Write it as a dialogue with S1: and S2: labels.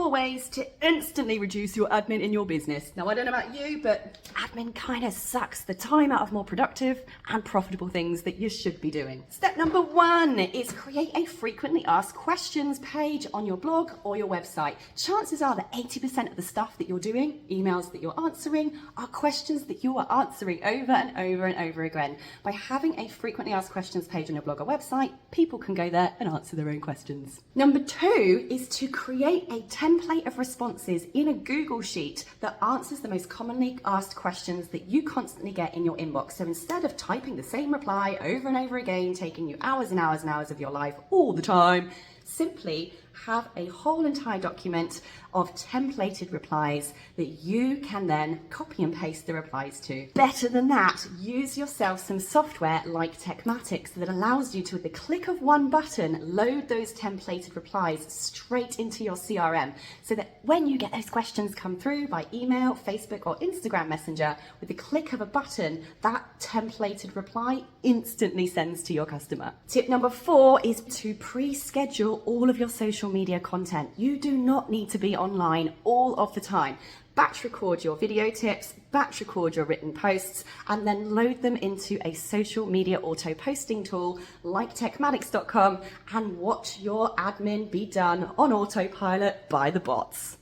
S1: 4 ways to instantly reduce your admin in your business. Now, I don't know about you, but admin kind of sucks the time out of more productive and profitable things that you should be doing. Step number 1 is create a frequently asked questions page on your blog or your website. Chances are that 80% of the stuff that you're doing, emails that you're answering, are questions that you are answering over and over and over again. By having a frequently asked questions page on your blog or website, people can go there and answer their own questions. Number 2 is to create a template of responses in a Google Sheet that answers the most commonly asked questions that you constantly get in your inbox. So instead of typing the same reply over and over again, taking you hours and hours and hours of your life all the time, simply have a whole entire document of templated replies that you can then copy and paste the replies to. Better than that, use yourself some software like Techmatics that allows you to, with the click of one button, load those templated replies straight into your CRM, so that when you get those questions come through by email, Facebook or Instagram Messenger, with the click of a button, that templated reply instantly sends to your customer. Tip number 4 is to pre-schedule all of your social media content. You do not need to be online all of the time. Batch record your video tips, batch record your written posts, and then load them into a social media auto posting tool like techmatics.com and watch your admin be done on autopilot by the bots.